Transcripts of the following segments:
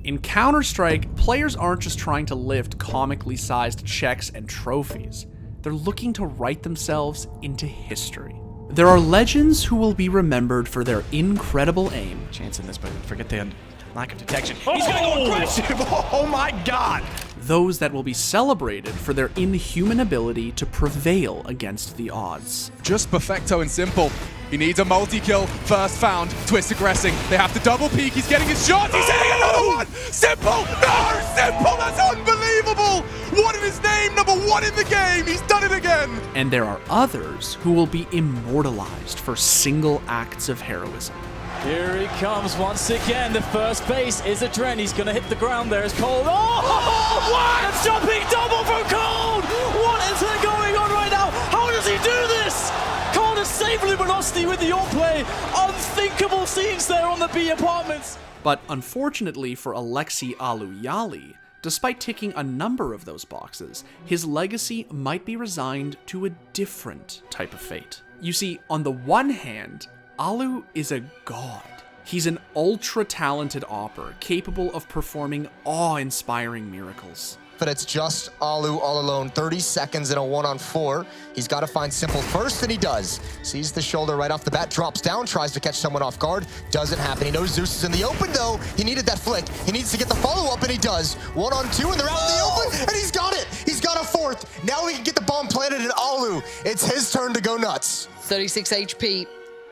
In Counter-Strike, players aren't just trying to lift comically sized checks and trophies. They're looking to write themselves into history. There are legends who will be remembered for their incredible aim. Chance in this, but forget the lack of detection. He's gonna go aggressive! Oh my god! Those that will be celebrated for their inhuman ability to prevail against the odds. Just perfecto and simple. He needs a multi-kill, first found, Twist aggressing. They have to double peek, he's getting his shot, he's hitting another one! Simple! No! Simple! That's unbelievable! What in his name? Number 1 in the game! He's done it again! And there are others who will be immortalized for single acts of heroism. Here he comes once again. The first base is a Dren. He's going to hit the ground there. It's Cold. Oh, what? A jumping double from Cold. What is going on right now? How does he do this? Cold has saved Luminosity with the play. Unthinkable scenes there on the B apartments. But unfortunately for Aleksi Jalli, despite ticking a number of those boxes, his legacy might be resigned to a different type of fate. You see, on the one hand, Allu is a god. He's an ultra-talented AWPer, capable of performing awe-inspiring miracles. But it's just Allu all alone, 30 seconds in a 1-on-4. He's got to find Simple first, and he does. Sees the shoulder right off the bat, drops down, tries to catch someone off guard. Doesn't happen. He knows Zeus is in the open, though. He needed that flick. He needs to get the follow-up, and he does. 1-on-2, and they're out in the open, and he's got it. He's got a fourth. Now he can get the bomb planted at Allu. It's his turn to go nuts. 36 HP.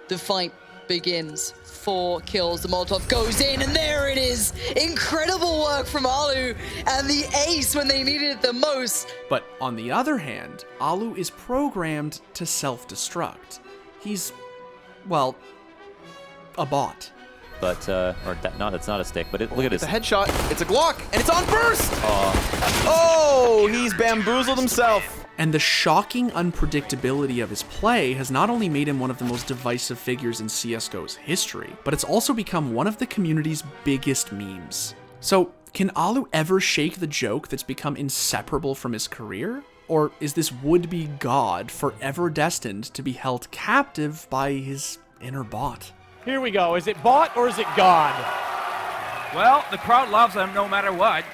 The fight begins. 4 kills, the Molotov goes in, and there it is! Incredible work from Allu, and the ace when they needed it the most. But on the other hand, Allu is programmed to self-destruct. He's, well, a bot. But, no, that's not a stick, but look at It's this. a headshot, it's a Glock, and it's on burst! Oh, he's bamboozled himself. And the shocking unpredictability of his play has not only made him one of the most divisive figures in CSGO's history, but it's also become one of the community's biggest memes. So, can Allu ever shake the joke that's become inseparable from his career? Or is this would-be god forever destined to be held captive by his inner bot? Here we go. Is it bot or is it god? Well, the crowd loves him no matter what.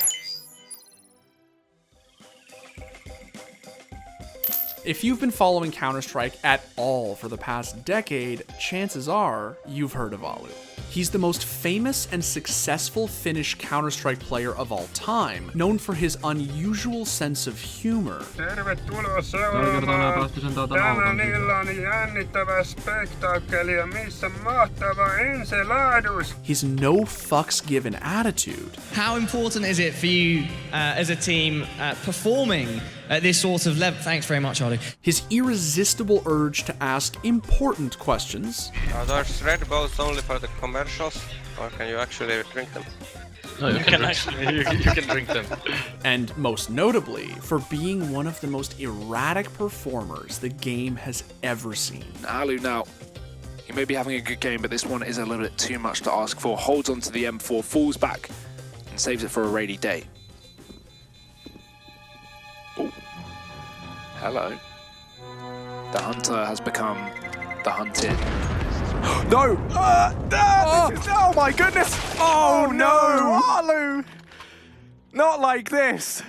If you've been following Counter-Strike at all for the past decade, chances are you've heard of Allu. He's the most famous and successful Finnish Counter-Strike player of all time, known for his unusual sense of humor. Tervetuloa seuraamaan tämän illan jännittävää spektaakkelia, missä mahtava ensilaadus. His no-fucks-given attitude. How important is it for you as a team performing at this sort of level? Thanks very much, Ollie. His irresistible urge to ask important questions. Are those Red Bulls only for the commercials, or can you actually drink them? No, you can actually, you can drink them. And most notably, for being one of the most erratic performers the game has ever seen. Allu now, he may be having a good game, but this one is a little bit too much to ask for. Holds onto the M4, falls back, and saves it for a rainy day. Oh, hello. The hunter has become the hunted. No! Oh my goodness! Oh no! Allu! Not like this!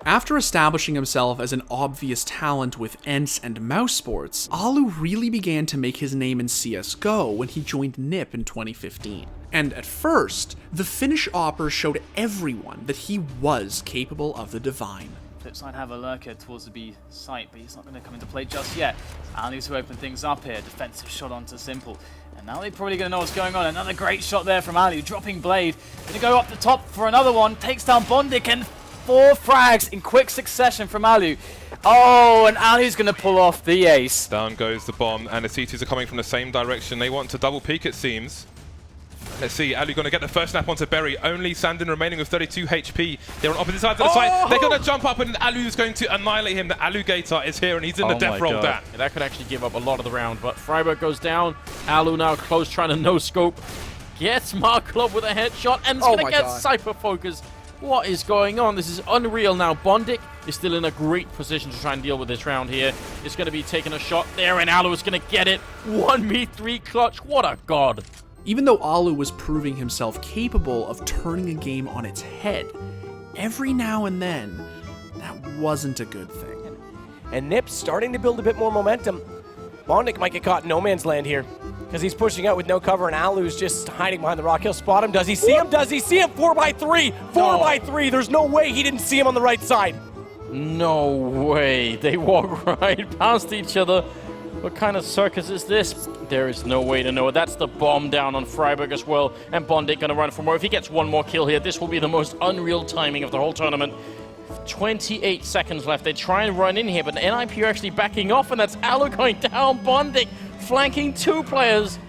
After establishing himself as an obvious talent with ENCE and mouse sports, Allu really began to make his name in CSGO when he joined NIP in 2015. And at first, the Finnish AWPer showed everyone that he was capable of the divine. Flipside have a lurker towards the B site, but he's not going to come into play just yet. Allu's to open things up here. Defensive shot onto Simple. And now they're probably going to know what's going on. Another great shot there from Allu. Dropping Blade. Going to go up the top for another one. Takes down Bondik, and 4 frags in quick succession from Allu. Oh, and Allu's going to pull off the ace. Down goes the bomb, and the C2s are coming from the same direction. They want to double peek, it seems. Let's see, Allu going to get the first snap onto Berry. Only Sandin remaining with 32 HP. They're on opposite sides of the site. They're going to jump up, and Allu is going to annihilate him. The Alligator is here, and he's in the death roll down. Yeah, that could actually give up a lot of the round, but Freiburg goes down. Allu now close, trying to no-scope. Gets Marklov with a headshot, and it's going to get Cypher focused. What is going on? This is unreal now. Bondik is still in a great position to try and deal with this round here. It's going to be taking a shot there, and Allu is going to get it. 1v3 clutch. What a god. Even though allu was proving himself capable of turning a game on its head, every now and then, that wasn't a good thing. And Nip's starting to build a bit more momentum. Bondic might get caught in no man's land here, because he's pushing out with no cover, and allu's just hiding behind the rock. He'll spot him. Does he see him? Does he see him? 4x3! 4x3! There's no way he didn't see him on the right side. No way. They walk right past each other. What kind of circus is this? There is no way to know it. That's the bomb down on Freiburg as well, and Bondic gonna run for more. If he gets one more kill here, this will be the most unreal timing of the whole tournament. 28 seconds left. They try and run in here, but NIP are actually backing off, and that's allu going down. Bondic flanking 2 players.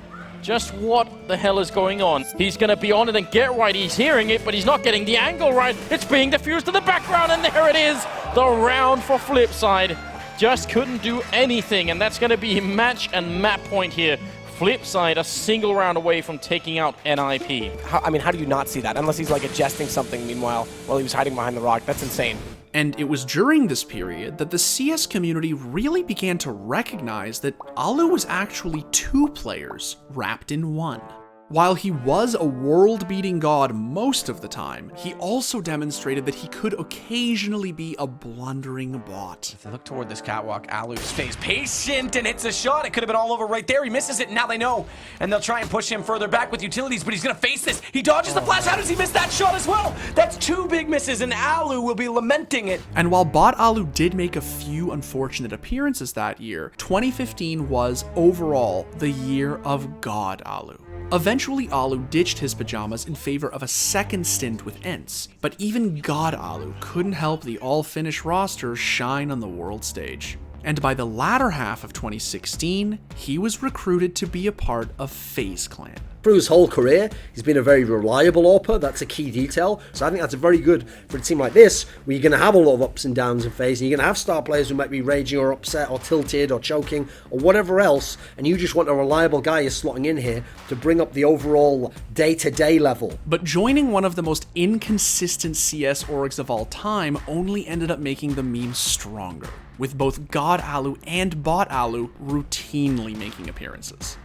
Just what the hell is going on? He's going to be on it and get right. He's hearing it, but he's not getting the angle right. It's being diffused to the background, and there it is. The round for Flipside. Just couldn't do anything, and that's going to be match and map point here. Flipside a single round away from taking out NIP. How do you not see that? Unless he's like adjusting something meanwhile while he was hiding behind the rock. That's insane. And it was during this period that the CS community really began to recognize that allu was actually 2 players wrapped in one. While he was a world-beating god most of the time, he also demonstrated that he could occasionally be a blundering bot. If they look toward this catwalk, allu stays patient and hits a shot. It could have been all over right there. He misses it, and now they know. And they'll try and push him further back with utilities, but he's going to face this. He dodges the flash. How does he miss that shot as well? That's 2 big misses, and allu will be lamenting it. And while bot allu did make a few unfortunate appearances that year, 2015 was overall the year of god allu. Eventually, allu ditched his pajamas in favor of a second stint with ENCE, but even god allu couldn't help the all-Finnish roster shine on the world stage. And by the latter half of 2016, he was recruited to be a part of FaZe Clan. Through his whole career, he's been a very reliable AWPer. That's a key detail. So I think that's very good for a team like this, where you're going to have a lot of ups and downs in FaZe, and you're going to have star players who might be raging or upset or tilted or choking or whatever else, and you just want a reliable guy you're slotting in here to bring up the overall day-to-day level. But joining one of the most inconsistent CS orgs of all time only ended up making the meme stronger, with both god allu and bot allu routinely making appearances.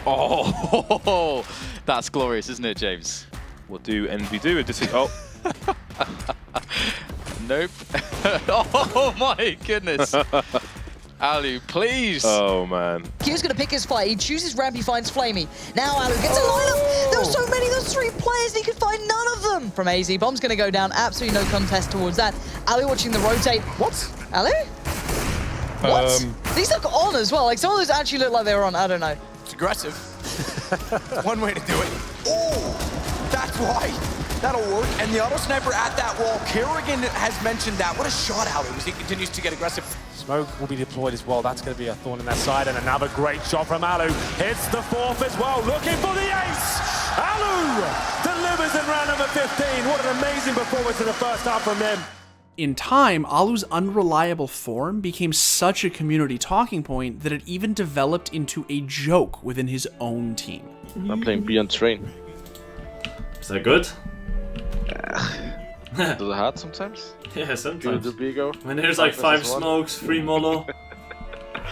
Oh, that's glorious, isn't it, James? What do Envy do? Oh. Nope. Oh my goodness. allu, please. Oh man. He was going to pick his fight. He chooses ramp, he finds Flamey. Now allu gets a lineup. There were so many, there's 3 players, he could find none of them. From AZ, bomb's going to go down. Absolutely no contest towards that. allu watching the rotate. What? allu? What? These look on as well. Like some of those actually look like they were on. I don't know. It's aggressive. One way to do it. Oh, that's why. That'll work. And the auto sniper at that wall. Kerrigan has mentioned that. What a shot allu as he continues to get aggressive. Smoke will be deployed as well. That's going to be a thorn in their side. And another great shot from allu. Hits the 4th as well. Looking for the ace. allu delivers in round number 15. What an amazing performance in the first half from him. In time, allu's unreliable form became such a community talking point that it even developed into a joke within his own team. I'm playing B on train. Is that good? Does it hurt sometimes? Yeah, sometimes. Do the B go? When there's like 5 smokes, 3 molo,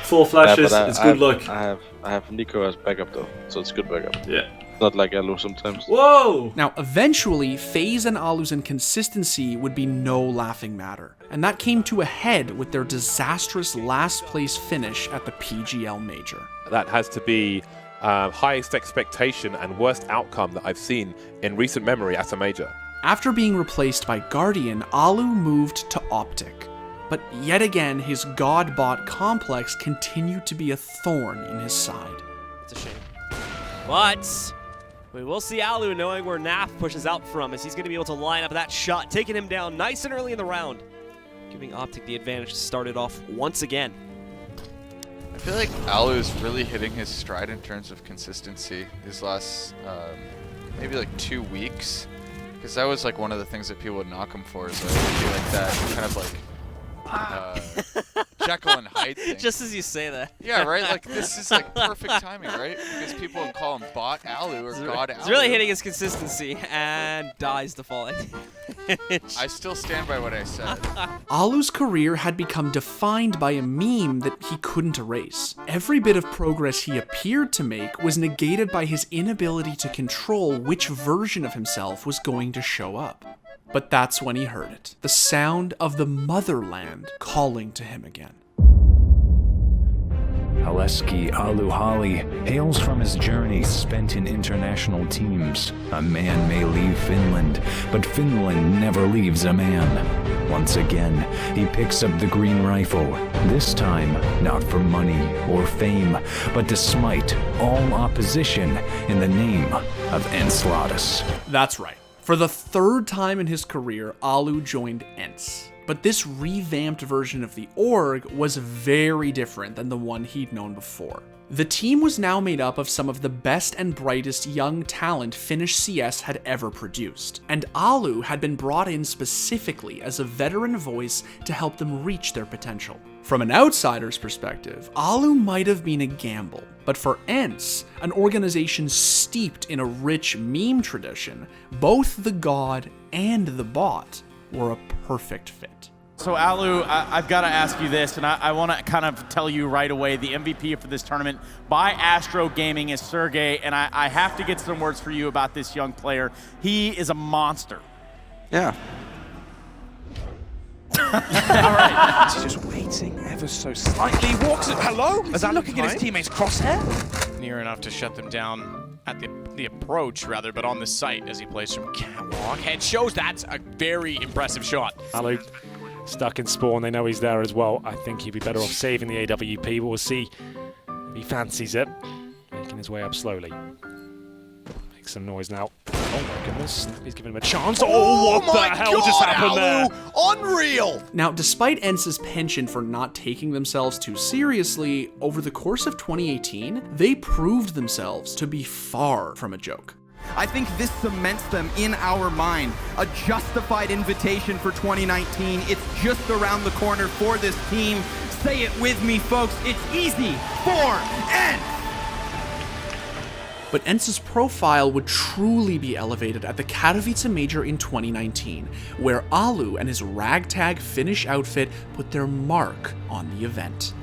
4 flashes, it's good luck. I have Nico as backup though, so it's good backup. Yeah. Not like allu sometimes. Whoa! Now, eventually, FaZe and allu's inconsistency would be no laughing matter, and that came to a head with their disastrous last place finish at the PGL Major. That has to be highest expectation and worst outcome that I've seen in recent memory at a major. After being replaced by Guardian, allu moved to Optic. But yet again, his god-bot complex continued to be a thorn in his side. It's a shame. But we will see allu knowing where Naf pushes out from, as he's going to be able to line up that shot, taking him down nice and early in the round, giving Optic the advantage to start it off once again. I feel like allu is really hitting his stride in terms of consistency these last maybe like 2 weeks, because that was like one of the things that people would knock him for, is I feel like that kind of like Jekyll and Hyde thing. Just as you say that. Yeah, right? Like, this is like perfect timing, right? Because people can call him Bot Allu or God Allu. He's really hitting his consistency and dies the fall edge. I still stand by what I said. Allu's career had become defined by a meme that he couldn't erase. Every bit of progress he appeared to make was negated by his inability to control which version of himself was going to show up. But that's when he heard it. The sound of the motherland calling to him again. Aleksi Allu hails from his journey spent in international teams. A man may leave Finland, but Finland never leaves a man. Once again, he picks up the green rifle, this time not for money or fame, but to smite all opposition in the name of Enceladus. That's right. For the third time in his career, Allu joined ENCE. But this revamped version of the org was very different than the one he'd known before. The team was now made up of some of the best and brightest young talent Finnish CS had ever produced, and Allu had been brought in specifically as a veteran voice to help them reach their potential. From an outsider's perspective, Allu might have been a gamble, but for ENCE, an organization steeped in a rich meme tradition, both the god and the bot were a perfect fit. So Allu, I've got to ask you this, and I want to kind of tell you right away, the MVP for this tournament by Astro Gaming is Sergey, and I have to get some words for you about this young player. He is a monster. Yeah. All right. He's just waiting ever so slightly. He walks it. Hello? Is he looking at his teammate's crosshair? Near enough to shut them down at the approach, rather, but on the site as he plays from catwalk. Head shows that's a very impressive shot. Allu stuck in spawn. They know he's there as well. I think he'd be better off saving the AWP. We'll see if he fancies it. Making his way up slowly. Make some noise now. Oh my goodness. He's giving him a chance. Oh, what the hell just happened there? Unreal! Now, despite ENCE's penchant for not taking themselves too seriously, over the course of 2018, they proved themselves to be far from a joke. I think this cements them in our mind. A justified invitation for 2019. It's just around the corner for this team. Say it with me, folks. It's easy for ENCE! But ENCE's profile would truly be elevated at the Katowice Major in 2019, where Allu and his ragtag Finnish outfit put their mark on the event.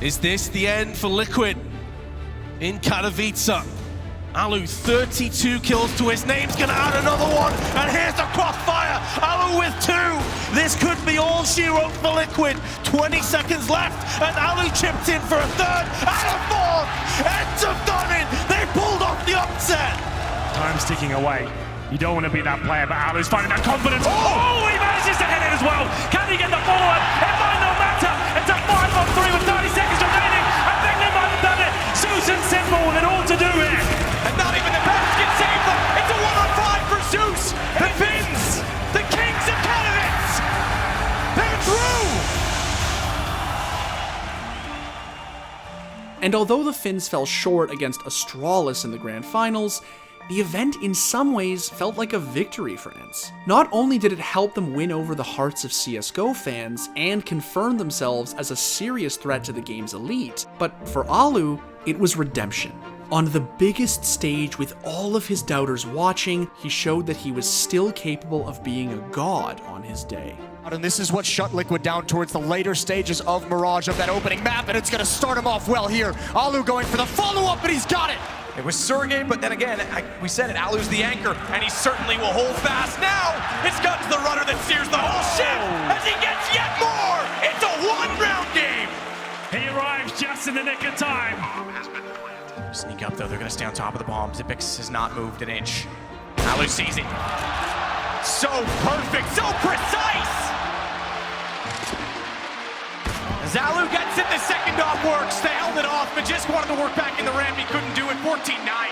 Is this the end for Liquid in Katowice? Allu, 32 kills to his name's gonna add another one, and here's the crossfire. Allu with 2. This could be all she wrote for Liquid. 20 seconds left, and Allu chipped in for a 3rd and a 4th. Ends have done it. They pulled off the upset. Time's ticking away. You don't want to be that player, but Allu's finding that confidence. Oh, he manages to hit it as well. Can he get the follow-up? It might not matter. It's a 5-on-3 with 30 seconds remaining. I think they might have done it. Zeus and Simple with it all to do here. And not even the best can save them. It's a 1-on-5 for Zeus. The Finns, the kings of Katowice. They're through. And although the Finns fell short against Astralis in the grand finals, the event in some ways felt like a victory for ENCE. Not only did it help them win over the hearts of CSGO fans and confirm themselves as a serious threat to the game's elite, but for Allu, it was redemption. On the biggest stage with all of his doubters watching, he showed that he was still capable of being a god on his day. And this is what shut Liquid down towards the later stages of Mirage of that opening map, and it's going to start him off well here. Allu going for the follow-up, but he's got it! It was Sergey, but then again, we said it, Allu's the anchor, and he certainly will hold fast now. It's got to the rudder that steers the whole ship as he gets yet more. It's a 1-round game. He arrives just in the nick of time. Sneak up though, they're gonna stay on top of the bomb. Xyp9x has not moved an inch. Allu sees it. So perfect, so precise! As Allu gets it, the second off works. They held it off, but just wanted to work back in the ramp. He couldn't do it, 14-9.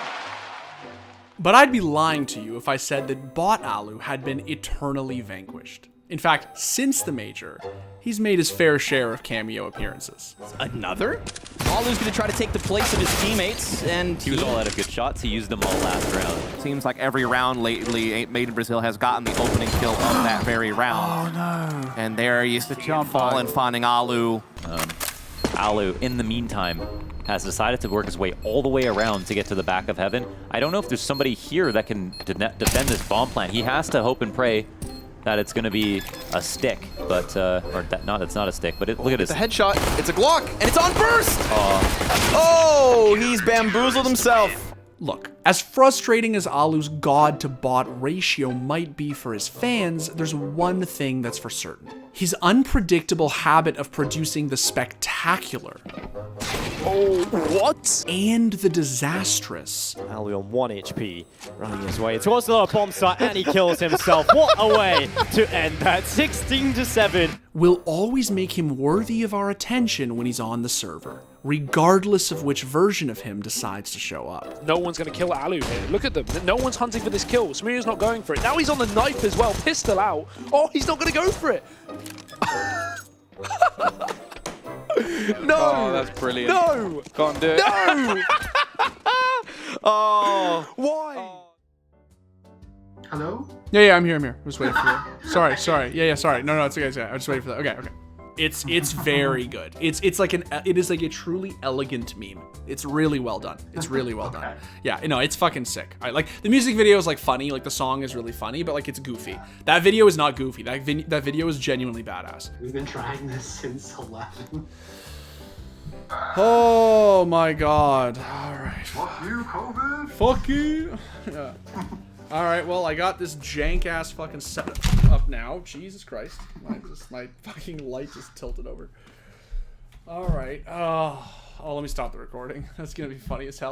But I'd be lying to you if I said that bot Allu had been eternally vanquished. In fact, since the major, he's made his fair share of cameo appearances. Another? Allu's going to try to take the place of his teammates, and he was all out of good shots. He used them all last round. Seems like every round lately, Made in Brazil has gotten the opening kill of that very round. Oh no! And there he is, the jump falling, finding Allu. Allu, in the meantime, has decided to work his way all the way around to get to the back of heaven. I don't know if there's somebody here that can defend this bomb plant. He has to hope and pray that it's going to be a stick, but it's not a stick. But look at this. The headshot. It's a Glock, and it's on burst. Oh, he's bamboozled himself. Look, as frustrating as Allu's god-to-bot ratio might be for his fans, there's one thing that's for certain. His unpredictable habit of producing the spectacular. Oh, what? And the disastrous. Allu on 1 HP, running his way towards the bomb site, and he kills himself. What a way to end that 16-7. Will always make him worthy of our attention when he's on the server, regardless of which version of him decides to show up. No one's going to kill Allu here. Look at them. No one's hunting for this kill. Smear's not going for it. Now he's on the knife as well. Pistol out. Oh, he's not going to go for it. No! Oh, that's brilliant. No! Can't do it. No! Oh. Why? Hello? Yeah, I'm here. I'm just waiting for you. Sorry. Yeah, sorry. No, it's okay. I'm just waiting for that. Okay. It's very good. It is like a truly elegant meme. It's really well done. It's really well done. Yeah, it's fucking sick. Like the music video is like funny, like the song is really funny, but like it's goofy. That video is not goofy. That video is genuinely badass. We've been trying this since 11. Oh my god. All right. Fuck you, COVID. Fuck you. Yeah. All right, well, I got this jank-ass fucking setup up now. Jesus Christ. My fucking light just tilted over. All right. Oh, let me stop the recording. That's going to be funny as hell.